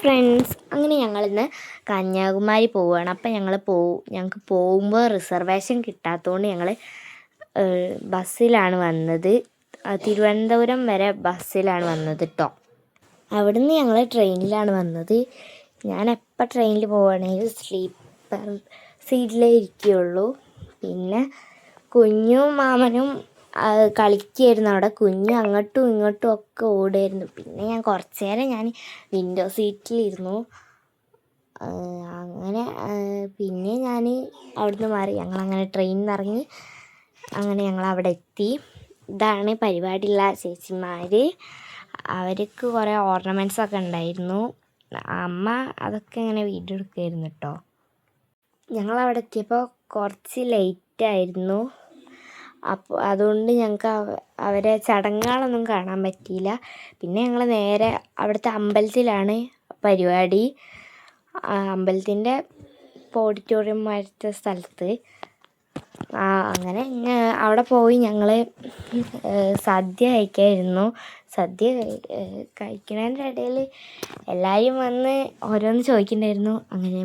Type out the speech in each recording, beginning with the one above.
Friends, അങ്ങനെ ഞങ്ങളിന്ന് കന്യാകുമാരി പോവുകയാണ്. അപ്പം ഞങ്ങൾക്ക് പോകുമ്പോൾ റിസർവേഷൻ കിട്ടാത്തതുകൊണ്ട് ഞങ്ങൾ ബസ്സിലാണ് വന്നത്. തിരുവനന്തപുരം വരെ ബസ്സിലാണ് വന്നത് കേട്ടോ. അവിടുന്ന് ഞങ്ങൾ ട്രെയിനിലാണ് വന്നത്. ഞാൻ എപ്പോൾ ട്രെയിനിൽ പോവുകയാണെങ്കിൽ സ്ലീപ്പർ സീറ്റിലേ ഇരിക്കുകയുള്ളൂ. പിന്നെ കുഞ്ഞും മാമനും കളിക്കുകയായിരുന്നു അവിടെ. കുഞ്ഞ് അങ്ങോട്ടും ഇങ്ങോട്ടും ഒക്കെ ഓടുമായിരുന്നു. പിന്നെ ഞാൻ കുറച്ച് നേരം വിൻഡോ സീറ്റിലിരുന്നു. അങ്ങനെ പിന്നെ ഞാൻ അവിടുന്ന് മാറി. ഞങ്ങളങ്ങനെ ട്രെയിനിൽ നിന്ന് ഇറങ്ങി. അങ്ങനെ ഞങ്ങൾ അവിടെ എത്തി. ഇതാണ് പരിപാടിയുള്ള ചേച്ചിമാർ. അവർക്ക് കുറേ ഓർണമെൻറ്റ്സൊക്കെ ഉണ്ടായിരുന്നു. അമ്മ അതൊക്കെ ഇങ്ങനെ വീഡിയോ എടുക്കുമായിരുന്നു കേട്ടോ. ഞങ്ങളവിടെ എത്തിയപ്പോൾ കുറച്ച് ലേറ്റായിരുന്നു. അപ്പോൾ അതുകൊണ്ട് ഞങ്ങൾക്ക് അവരെ ചടങ്ങുകളൊന്നും കാണാൻ പറ്റിയില്ല. പിന്നെ ഞങ്ങൾ നേരെ അവിടുത്തെ അമ്പലത്തിലാണ് പരിപാടി. അമ്പലത്തിൻ്റെ ഓഡിറ്റോറിയം മാറ്റ സ്ഥലത്ത്. അങ്ങനെ അവിടെ പോയി ഞങ്ങൾ സദ്യ കഴിക്കായിരുന്നു. സദ്യ കഴിക്കുന്നതിൻ്റെ ഇടയിൽ എല്ലാവരും വന്ന് ഓരോന്ന് ചോദിക്കുന്നുണ്ടായിരുന്നു. അങ്ങനെ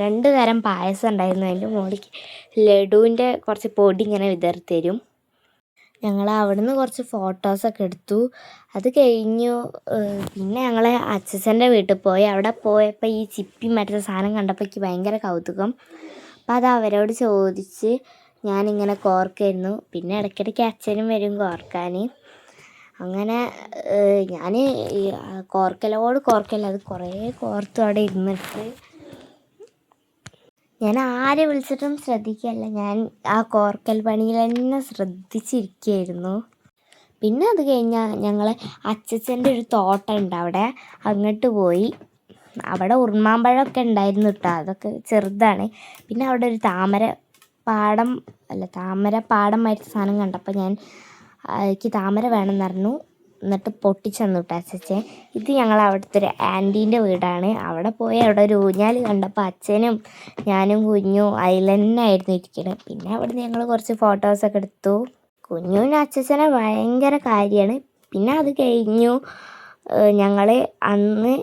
2 തരം പായസം ഉണ്ടായിരുന്നു. അതിൻ്റെ മുകളിലേക്ക് ലഡുവിൻ്റെ കുറച്ച് പൊടി ഇങ്ങനെ വിതറി തരും. ഞങ്ങൾ അവിടുന്ന് കുറച്ച് ഫോട്ടോസൊക്കെ എടുത്തു. അത് കഴിഞ്ഞു പിന്നെ ഞങ്ങൾ അച്ഛൻ്റെ വീട്ടിൽ പോയി. അവിടെ പോയപ്പോൾ ഈ ചിപ്പി മറ്റേ സാധനം കണ്ടപ്പോൾ എനിക്ക് ഭയങ്കര കൗതുകം. അപ്പം അത് അവരോട് ചോദിച്ച് ഞാനിങ്ങനെ കോർക്കായിരുന്നു. പിന്നെ ഇടയ്ക്കിടയ്ക്ക് അച്ഛനും വരും കോർക്കാൻ. അങ്ങനെ ഞാൻ കോർക്കല്ല, അത് കുറേ കോർത്തു അവിടെ ഇരുന്നിട്ട്. ഞാൻ ആരെ വിളിച്ചിട്ടും ശ്രദ്ധിക്കുകയല്ല, ഞാൻ ആ കോർക്കൽ പണിയിൽ തന്നെ ശ്രദ്ധിച്ചിരിക്കുകയായിരുന്നു. പിന്നെ അത് കഴിഞ്ഞാൽ ഞങ്ങൾ അച്ചച്ചൻ്റെ ഒരു തോട്ടമുണ്ട് അവിടെ, അങ്ങോട്ട് പോയി. അവിടെ ഉറുമാമ്പഴമൊക്കെ ഉണ്ടായിരുന്നു കേട്ടോ. അതൊക്കെ ചെറുതാണ്. പിന്നെ അവിടെ ഒരു താമരപ്പാടമായിട്ട് സാധനം കണ്ടപ്പോൾ എനിക്ക് താമര വേണമെന്ന് പറഞ്ഞു. എന്നിട്ട് പൊട്ടിച്ചെന്നു കേട്ടോ അച്ചച്ചൻ. ഇത് ഞങ്ങൾ അവിടുത്തെ ഒരു ആൻറ്റീൻ്റെ വീടാണ്. അവിടെ പോയി അവിടെ ഒരു ഊഞ്ഞാൽ കണ്ടപ്പോൾ അച്ഛനും ഞാനും കുഞ്ഞും അതിൽ തന്നെ ആയിരുന്നു ഇരിക്കുന്നത്. പിന്നെ അവിടുന്ന് ഞങ്ങൾ കുറച്ച് ഫോട്ടോസൊക്കെ എടുത്തു. കുഞ്ഞുവിന് അച്ചച്ചനെ ഭയങ്കര കാര്യമാണ്. പിന്നെ അത് കഴിഞ്ഞു ഞങ്ങൾ അന്ന്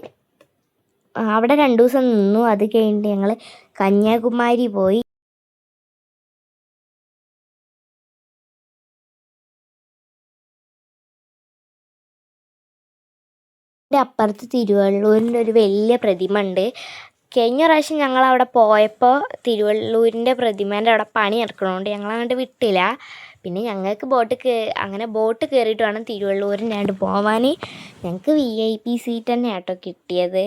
അവിടെ 2 ദിവസം നിന്നു. അത് കഴിഞ്ഞിട്ട് ഞങ്ങൾ കന്യാകുമാരി പോയി. അപ്പുറത്ത് തിരുവള്ളൂരിൻ്റെ ഒരു വലിയ പ്രതിമ ഉണ്ട്. കഴിഞ്ഞ പ്രാവശ്യം ഞങ്ങൾ അവിടെ പോയപ്പോൾ തിരുവള്ളൂരിൻ്റെ പ്രതിമേൻ്റെ അവിടെ പണി നടക്കണോണ്ട് ഞങ്ങൾ അങ്ങോട്ട് വിട്ടില്ല. പിന്നെ ഞങ്ങൾക്ക് ബോട്ട് കയറിയിട്ട് വേണം തിരുവള്ളൂരിൻ്റെ അങ്ങോട്ട് പോവാൻ. ഞങ്ങൾക്ക് VIP സീറ്റ് തന്നെ ആട്ടോ കിട്ടിയത്.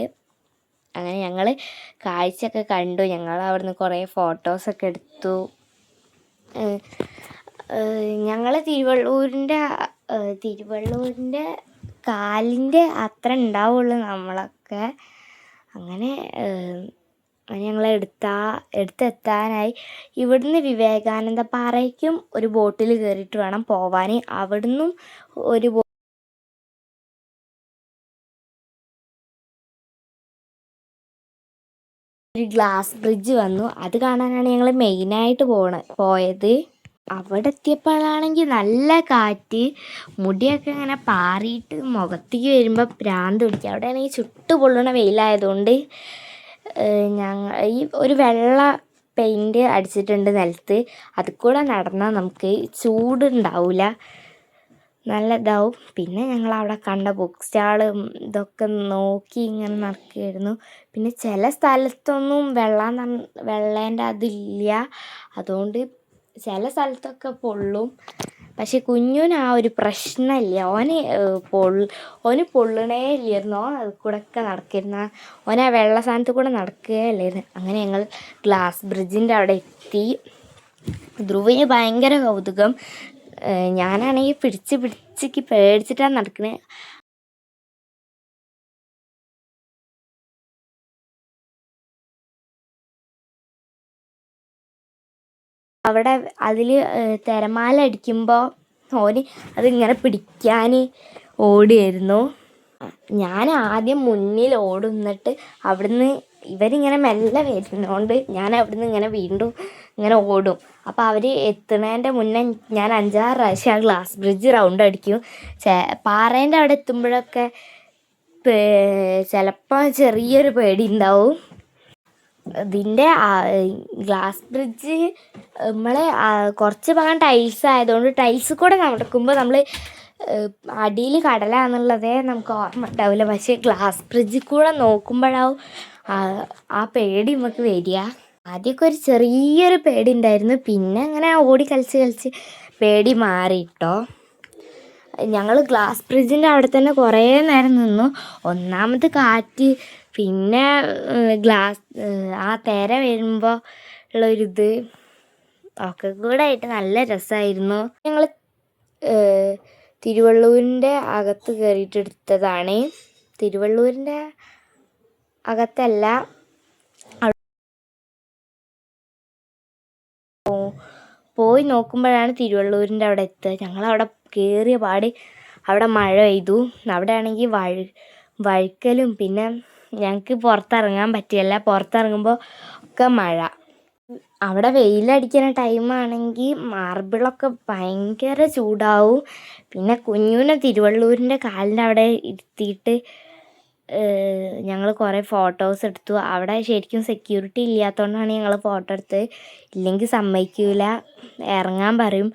അങ്ങനെ ഞങ്ങൾ കാഴ്ചയൊക്കെ കണ്ടു. ഞങ്ങൾ അവിടുന്ന് കുറേ ഫോട്ടോസൊക്കെ എടുത്തു. ഞങ്ങൾ തിരുവള്ളൂരിൻ്റെ കാലിൻ്റെ അത്ര ഉണ്ടാവുള്ളൂ നമ്മളൊക്കെ. അങ്ങനെ ഞങ്ങൾ എടുത്തെത്താനായി. ഇവിടുന്ന് വിവേകാനന്ദ പാറയ്ക്കും ഒരു ബോട്ടിൽ കയറിയിട്ട് വേണം പോവാൻ. അവിടുന്നും ഒരു ഗ്ലാസ് ബ്രിഡ്ജ് വന്നു. അത് കാണാനാണ് ഞങ്ങൾ മെയിനായിട്ട് പോയത്. അവിടെ എത്തിയപ്പോഴാണെങ്കിൽ നല്ല കാറ്റ്, മുടിയൊക്കെ ഇങ്ങനെ പാറിയിട്ട് മുഖത്തേക്ക് വരുമ്പോൾ ഭ്രാന്ത് പിടിക്കുക. അവിടെ ആണെങ്കിൽ ചുട്ടു പൊള്ളണ വെയിലായതുകൊണ്ട് ഈ ഒരു വെള്ള പെയിൻറ്റ് അടിച്ചിട്ടുണ്ട് നിലത്ത്. അതിൽ കൂടെ നടന്നാൽ നമുക്ക് ചൂടുണ്ടാവില്ല, നല്ലതാവും. പിന്നെ ഞങ്ങൾ അവിടെ കണ്ട ബുക്ക് സ്റ്റാളും ഇതൊക്കെ നോക്കി ഇങ്ങനെ നടക്കുകയായിരുന്നു. പിന്നെ ചില സ്ഥലത്തൊന്നും വെള്ളേൻ്റെ അതില്ല, അതുകൊണ്ട് ചില സ്ഥലത്തൊക്കെ പൊള്ളും. പക്ഷെ കുഞ്ഞുവിന് ആ ഒരു പ്രശ്നമില്ല. ഓന് പൊള്ളണേ ഇല്ലായിരുന്നു. അത് കൂടെ ഒക്കെ നടക്കിയിരുന്ന ഓൻ ആ വെള്ള സാധനത്തിൽ കൂടെ നടക്കുകയല്ലായിരുന്നു. അങ്ങനെ ഞങ്ങൾ ഗ്ലാസ് ബ്രിഡ്ജിൻ്റെ അവിടെ എത്തി. ധ്രുവിന് ഭയങ്കര കൗതുകം. ഞാനാണെങ്കിൽ പിടിച്ച് പേടിച്ചിട്ടാണ് നടക്കുന്നത്. അവിടെ അതിൽ തിരമാല അടിക്കുമ്പോൾ ഓന് അതിങ്ങനെ പിടിക്കാൻ ഓടിയായിരുന്നു. ഞാൻ ആദ്യം മുന്നിൽ ഓടുന്നിട്ട് അവിടുന്ന് ഇവരിങ്ങനെ മെല്ലെ വരുന്നതുകൊണ്ട് ഞാൻ അവിടുന്ന് ഇങ്ങനെ വീണ്ടും ഇങ്ങനെ ഓടും. അപ്പോൾ അവർ എത്തുന്നതിൻ്റെ മുന്നേ ഞാൻ 5-6 പ്രാവശ്യം ആ ഗ്ലാസ് ബ്രിഡ്ജ് റൗണ്ട് അടിക്കും. പാറേൻ്റെ അവിടെ എത്തുമ്പോഴൊക്കെ ചിലപ്പോൾ ചെറിയൊരു പേടി ഉണ്ടാവും. ഇതിൻ്റെ ഗ്ലാസ് ബ്രിഡ്ജ് നമ്മളെ കുറച്ച് ഭാഗം ടൈൽസ് ആയതുകൊണ്ട് ടൈൽസ് കൂടെ നടക്കുമ്പോൾ നമ്മൾ അടിയിൽ കടലാന്നുള്ളതേ നമുക്ക് ഓർമ്മ ഉണ്ടാവില്ല. പക്ഷേ ഗ്ലാസ് ബ്രിഡ്ജിൽ കൂടെ നോക്കുമ്പോഴാവും ആ പേടി നമുക്ക് വരിക. ആദ്യമൊക്കെ ഒരു ചെറിയൊരു പേടി ഉണ്ടായിരുന്നു, പിന്നെ അങ്ങനെ ഓടി കളിച്ച് പേടി മാറിയിട്ടോ. ഞങ്ങൾ ഗ്ലാസ് ബ്രിഡ്ജിൻ്റെ അവിടെ തന്നെ കുറേ നേരം നിന്നു. ഒന്നാമത് കാറ്റ്, പിന്നെ ആ തിര വരുമ്പോൾ ഉള്ളൊരിത് ഒക്കെ കൂടെ ആയിട്ട് നല്ല രസമായിരുന്നു. ഞങ്ങൾ തിരുവള്ളൂരിൻ്റെ അകത്ത് കയറിയിട്ട് എടുത്തതാണ്. തിരുവള്ളൂരിൻ്റെ അകത്തല്ല, പോയി നോക്കുമ്പോഴാണ് തിരുവള്ളൂരിൻ്റെ അവിടെ എത്തുക. ഞങ്ങളവിടെ കയറിയ പാടി അവിടെ മഴ പെയ്തു. അവിടെ ആണെങ്കിൽ വഴുക്കലും, പിന്നെ ഞങ്ങൾക്ക് പുറത്തിറങ്ങാൻ പറ്റിയല്ല. പുറത്തിറങ്ങുമ്പോൾ ഒക്കെ മഴ. അവിടെ വെയിലടിക്കുന്ന ടൈമാണെങ്കിൽ മാർബിളൊക്കെ ഭയങ്കര ചൂടാവും. പിന്നെ കുഞ്ഞുവിനെ തിരുവള്ളൂരിൻ്റെ കാലിൻ്റെ അവിടെ ഇരുത്തിയിട്ട് ഞങ്ങൾ കുറേ ഫോട്ടോസ് എടുത്തു. അവിടെ ശരിക്കും സെക്യൂരിറ്റി ഇല്ലാത്തതുകൊണ്ടാണ് ഞങ്ങൾ ഫോട്ടോ എടുത്തത്. ഇല്ലെങ്കിൽ സമ്മതിക്കില്ല, ഇറങ്ങാൻ പറയും.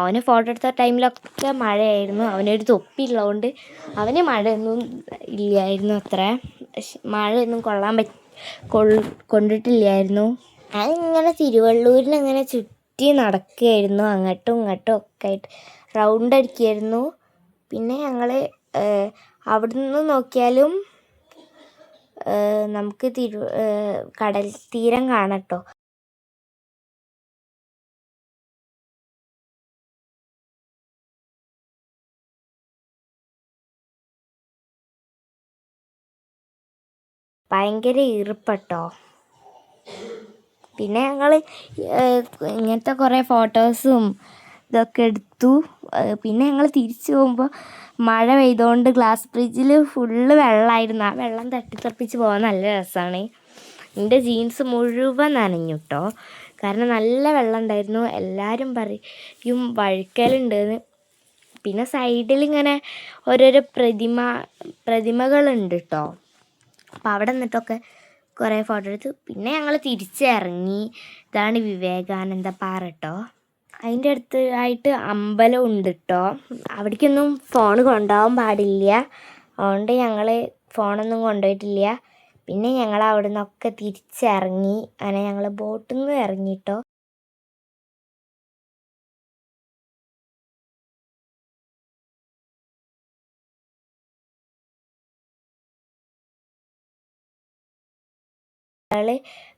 അവന് ഫോട്ടോ എടുത്ത ടൈമിലൊക്കെ മഴയായിരുന്നു. അവനൊരു തൊപ്പി ഉള്ളതുകൊണ്ട് അവന് മഴയൊന്നും ഇല്ലായിരുന്നു. അത്ര മഴയൊന്നും കൊണ്ടിട്ടില്ലായിരുന്നു. ഞാനിങ്ങനെ തിരുവള്ളൂരിനങ്ങനെ ചുറ്റി നടക്കുകയായിരുന്നു, അങ്ങോട്ടും ഇങ്ങോട്ടും ഒക്കെ ആയിട്ട് റൗണ്ട് അടിക്കുകയായിരുന്നു. പിന്നെ ഞങ്ങൾ അവിടെ നിന്ന് നോക്കിയാലും നമുക്ക് കടൽ തീരം കാണട്ടോ. ഭയങ്കര ഈർപ്പട്ടോ. പിന്നെ ഞങ്ങൾ ഇങ്ങനത്തെ കുറേ ഫോട്ടോസും ഇതൊക്കെ എടുത്തു. പിന്നെ ഞങ്ങൾ തിരിച്ചു പോകുമ്പോൾ മഴ പെയ്തുകൊണ്ട് ഗ്ലാസ് ബ്രിഡ്ജിൽ ഫുള്ള് വെള്ളമായിരുന്നു. ആ വെള്ളം തട്ടിത്തെറിപ്പിച്ച് പോകാൻ നല്ല രസമാണ്. എൻ്റെ ജീൻസ് മുഴുവൻ നനഞ്ഞു കേട്ടോ, കാരണം നല്ല വെള്ളം ഉണ്ടായിരുന്നു. എല്ലാവരും പറയും വഴുക്കലുണ്ടെന്ന്. പിന്നെ സൈഡിലിങ്ങനെ ഓരോരോ പ്രതിമകളുണ്ട് കേട്ടോ. അപ്പം അവിടെ നിന്നിട്ടൊക്കെ കുറേ ഫോട്ടോ എടുത്തു. പിന്നെ ഞങ്ങൾ തിരിച്ചിറങ്ങി. ഇതാണ് വിവേകാനന്ദ പാറ കേട്ടോ. അതിൻ്റെ അടുത്തായിട്ട് അമ്പലം ഉണ്ട് കേട്ടോ. അവിടേക്കൊന്നും ഫോൺ കൊണ്ടുപോകാൻ പാടില്ല, അതുകൊണ്ട് ഞങ്ങൾ ഫോണൊന്നും കൊണ്ടുപോയിട്ടില്ല. പിന്നെ ഞങ്ങൾ അവിടെ നിന്നൊക്കെ തിരിച്ചിറങ്ങി. അങ്ങനെ ഞങ്ങൾ ബോട്ടിൽ നിന്ന് ഇറങ്ങിട്ടോ.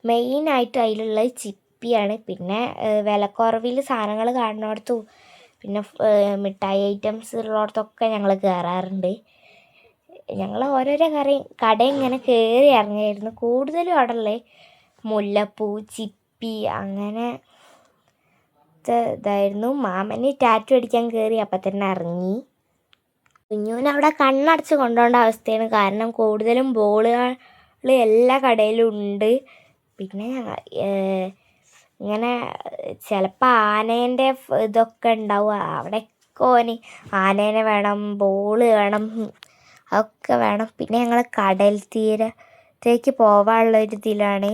മെയിനായിട്ട് അതിലുള്ള ചിപ്പിയാണ്. പിന്നെ വിലക്കുറവിൽ സാധനങ്ങൾ കാണുന്നിടത്തും പിന്നെ മിഠായി ഐറ്റംസ് ഉള്ളിടത്തൊക്കെ ഞങ്ങൾ കയറാറുണ്ട്. ഞങ്ങൾ ഓരോരോ കട ഇങ്ങനെ കയറി ഇറങ്ങിയായിരുന്നു. കൂടുതലും അവിടെ ഉള്ളത് മുല്ലപ്പൂ, ചിപ്പി, അങ്ങനെ ഇതായിരുന്നു. മാമന് ടാറ്റു അടിക്കാൻ കയറി, അപ്പം തന്നെ ഇറങ്ങി. കുഞ്ഞുവിനെ അവിടെ കണ്ണടച്ച് കൊണ്ടുപോകേണ്ട അവസ്ഥയാണ്, കാരണം കൂടുതലും ബോളുകൾ എല്ലാ കടയിലും ഉണ്ട്. പിന്നെ ഇങ്ങനെ ചിലപ്പോൾ ആനേൻ്റെ ഇതൊക്കെ ഉണ്ടാവും. അവിടെയൊക്കെ ഓന് ആനേനെ വേണം, ബോള് വേണം, അതൊക്കെ വേണം. പിന്നെ ഞങ്ങൾ കടൽ തീരത്തേക്ക് പോകാനുള്ള ഒരു ഇതിലാണ്.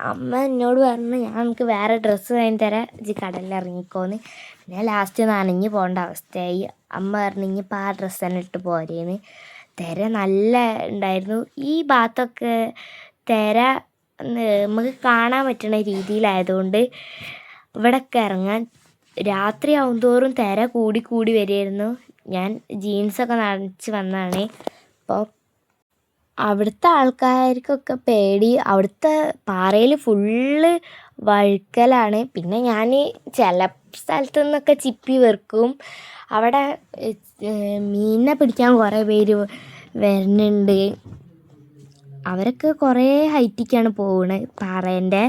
അമ്മ എന്നോട് പറഞ്ഞു, ഞാൻ എനിക്ക് വേറെ ഡ്രസ്സ് വാങ്ങി തരാം, ഇജ്ജ് കടലിൽ ഇറങ്ങിക്കോന്ന്. പിന്നെ ലാസ്റ്റ് നനഞ്ഞ് പോകേണ്ട അവസ്ഥയായി. അമ്മ പറഞ്ഞു ഇനിയിപ്പോൾ ആ ഡ്രസ്സ് തന്നെ ഇട്ട് പോരേന്ന്. തിര നല്ല ഉണ്ടായിരുന്നു. ഈ ഭാഗത്തൊക്കെ തിര നമുക്ക് കാണാൻ പറ്റുന്ന രീതിയിലായതുകൊണ്ട് ഇവിടെയൊക്കെ ഇറങ്ങാൻ രാത്രി ആവുന്തോറും തിര കൂടി വരികയായിരുന്നു. ഞാൻ ജീൻസൊക്കെ നനച്ച് വന്നതാണ്. അപ്പോൾ അവിടുത്തെ ആൾക്കാർക്കൊക്കെ പേടി. അവിടുത്തെ പാറയിൽ ഫുള്ള് വഴുക്കലാണ്. പിന്നെ ഞാൻ ചില സ്ഥലത്തു നിന്നൊക്കെ ചിപ്പി വെറുക്കും. അവിടെ മീനിനെ പിടിക്കാൻ കുറേ പേര് വരുന്നുണ്ട്. അവരൊക്കെ കുറേ ഹൈറ്റിക്കാണ് പോകുന്നത് പാറേൻ്റെ.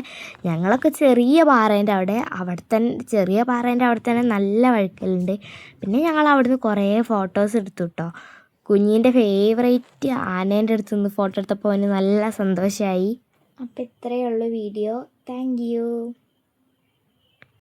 ഞങ്ങളൊക്കെ ചെറിയ പാറേൻ്റെ അവിടെ തന്നെ ചെറിയ പാറേൻ്റെ അവിടെ തന്നെ നല്ല വഴുക്കലുണ്ട്. പിന്നെ ഞങ്ങൾ അവിടുന്ന് കുറേ ഫോട്ടോസ് എടുത്തു കേട്ടോ. കുഞ്ഞിൻ്റെ ഫേവറേറ്റ് ആനേൻ്റെ അടുത്ത് നിന്ന് ഫോട്ടോ എടുത്തപ്പോൾ അവന് നല്ല സന്തോഷമായി. അപ്പോൾ ഇത്രയേ ഉള്ളൂ വീഡിയോ. Thank you.